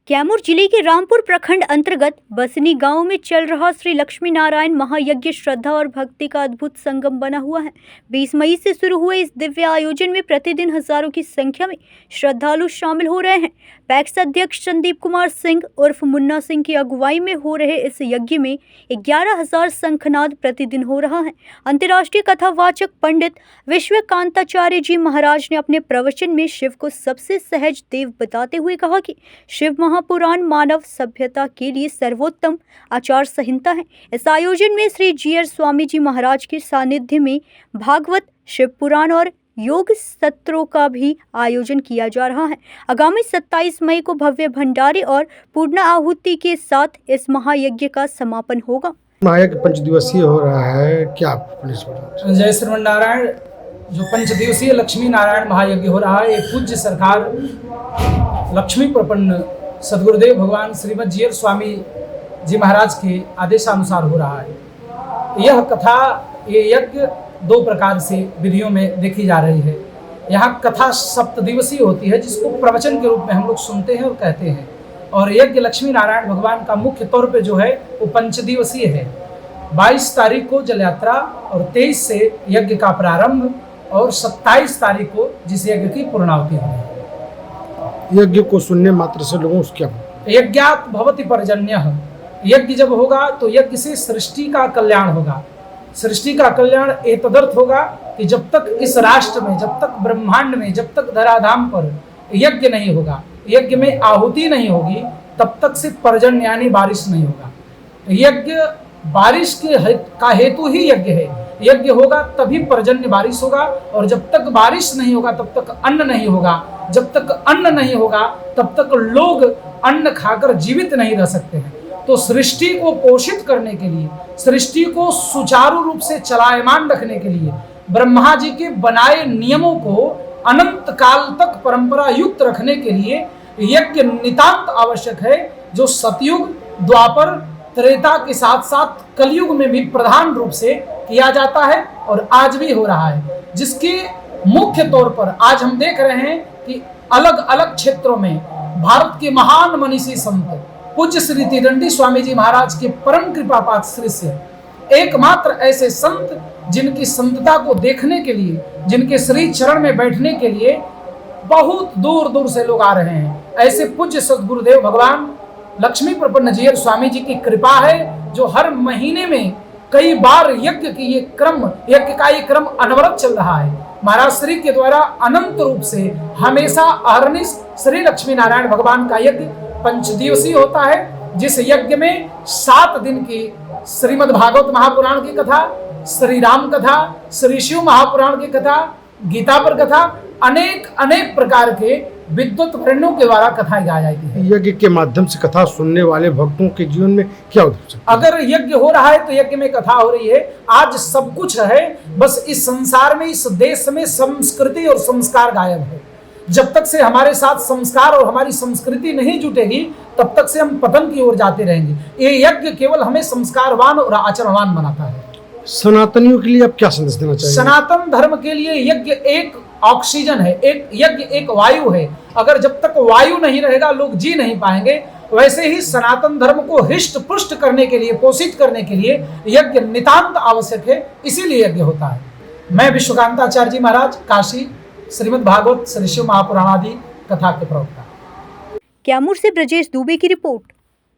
कैमूर जिले के रामपुर प्रखंड अंतर्गत बसनी गांव में चल रहा श्री लक्ष्मी नारायण महायज्ञ श्रद्धा और भक्ति का अद्भुत संगम बना हुआ है। 20 मई से शुरू हुए इस दिव्य आयोजन में प्रतिदिन हजारों की संख्या में श्रद्धालु शामिल हो रहे हैं। पैक्स अध्यक्ष संदीप कुमार सिंह उर्फ मुन्ना सिंह की अगुवाई में हो रहे इस यज्ञ में 11,000 शंखनाद प्रतिदिन हो रहा है। अंतर्राष्ट्रीय कथावाचक पंडित विश्वकांताचार्य जी महाराज ने अपने प्रवचन में शिव को सबसे सहज देव बताते हुए कहा कि शिव महापुराण मानव सभ्यता के लिए सर्वोत्तम आचार संहिता है। इस आयोजन में श्री जीयर स्वामी जी महाराज के सानिध्य में भागवत, शिव पुराण और योग सत्रों का भी आयोजन किया जा रहा है। आगामी 27 मई को भव्य भंडारे और पूर्ण आहुति के साथ इस महायज्ञ का समापन होगा। महायज्ञ 5 दिवसीय हो रहा है, क्या पुलिस बताओ? जय श्रीमन्नारायण। जो 5 दिवसीय लक्ष्मी नारायण महायज्ञ हो रहा है, ये पूज्य सरकार लक्ष्मी प्रपन्न सदगुरुदेव भगवान श्रीमद जीयर स्वामी जी महाराज के आदेशानुसार हो रहा है। यह कथा, ये यज्ञ 2 प्रकार से विधियों में देखी जा रही है। यहाँ कथा 7 दिवसीय होती है, जिसको प्रवचन के रूप में हम लोग सुनते हैं और कहते हैं। और यज्ञ लक्ष्मी नारायण भगवान का मुख्य तौर पे जो है वो 5 दिवसीय है। 22 तारीख को जल यात्रा और 23 से यज्ञ का प्रारंभ और 27 तारीख को जिस यज्ञ की पूर्णाहुति होगी। यज्ञ को सुनने मात्र से लोगों को क्या? यज्ञात भवति पर्जन्यः। यज्ञ जब होगा तो यज्ञ से सृष्टि का कल्याण होगा। सृष्टि का कल्याण एतदर्थ होगा कि जब तक इस राष्ट्र में, जब तक ब्रह्मांड में, जब तक धराधाम पर यज्ञ नहीं होगा, यज्ञ में आहुति नहीं होगी, तब तक से पर्जन्य यानी बारिश नहीं होगा। यज्ञ बारिश का हेतु ही यज्ञ है। यज्ञ होगा तभी पर्जन्य बारिश होगा, और जब तक बारिश नहीं होगा तब तक अन्न नहीं होगा। जब तक अन्न नहीं होगा तब तक लोग अन्न खाकर जीवित नहीं रह सकते हैं। तो सृष्टि को पोषित करने के लिए, सृष्टि को सुचारू रूप से चलायमान रखने के लिए, ब्रह्मा जी के बनाए नियमों को अनंत काल तक परंपरा युक्त रखने के लिए यज्ञ नितांत आवश्यक है, जो सतयुग, द्वापर, त्रेता के साथ साथ कलयुग में भी प्रधान रूप से किया जाता है और आज भी हो रहा है। जिसके मुख्य तौर पर आज हम देख रहे हैं कि अलग अलग क्षेत्रों में भारत के महान मनीषी संत पूज्य श्री तीदंडी स्वामी जी महाराज के परम कृपा पात्र शिष्य, एकमात्र ऐसे संत जिनकी संतता को देखने के लिए, जिनके श्री चरण में बैठने के लिए बहुत दूर दूर से लोग आ रहे हैं। ऐसे पूज्य सदगुरुदेव भगवान लक्ष्मी प्रपन्न जीयर स्वामी जी की कृपा है, जो हर महीने में कई बार यज्ञ का ये क्रम अनवरत चल रहा है। महाराज श्री के द्वारा अनंत रूप से हमेशा अहर्निश श्री लक्ष्मी नारायण भगवान का यज्ञ 5 दिवसीय होता है, जिस यज्ञ में 7 दिन की श्रीमद् भागवत महापुराण की कथा, श्री राम कथा, श्री शिव महापुराण की कथा, गीता पर कथा, अनेक प्रकार के विद्वत वृंदों के द्वारा कथाएं गाई जाती है। यज्ञ के माध्यम से कथा सुनने वाले भक्तों के जीवन में क्या होता है? अगर यज्ञ हो रहा है तो यज्ञ में कथा हो रही है। आज सब कुछ है, बस इस संसार में, इस देश में संस्कृति और संस्कार गायब है। जब तक से हमारे साथ संस्कार और हमारी संस्कृति नहीं जुटेगी, तब तक से हम पतन की ओर जाते रहेंगे। ये यज्ञ केवल हमें संस्कारवान और आचरणवान बनाता है। सनातनियों के लिए आप क्या संदेश देना चाहिए? सनातन धर्म के लिए यज्ञ एक ऑक्सीजन है, एक यज्ञ एक वायु है। अगर जब तक वायु नहीं रहेगा लोग जी नहीं पाएंगे। वैसे ही सनातन धर्म को हृष्ट पुष्ट करने के लिए, पोषित करने के लिए यज्ञ नितांत आवश्यक है, इसीलिए यज्ञ होता है। मैं विश्वकांताचार्य जी महाराज, काशी, श्रीमद् भागवत, श्री शिव महापुराण आदि कथा के प्रवक्ता। कैमूर से ब्रजेश दुबे की रिपोर्ट।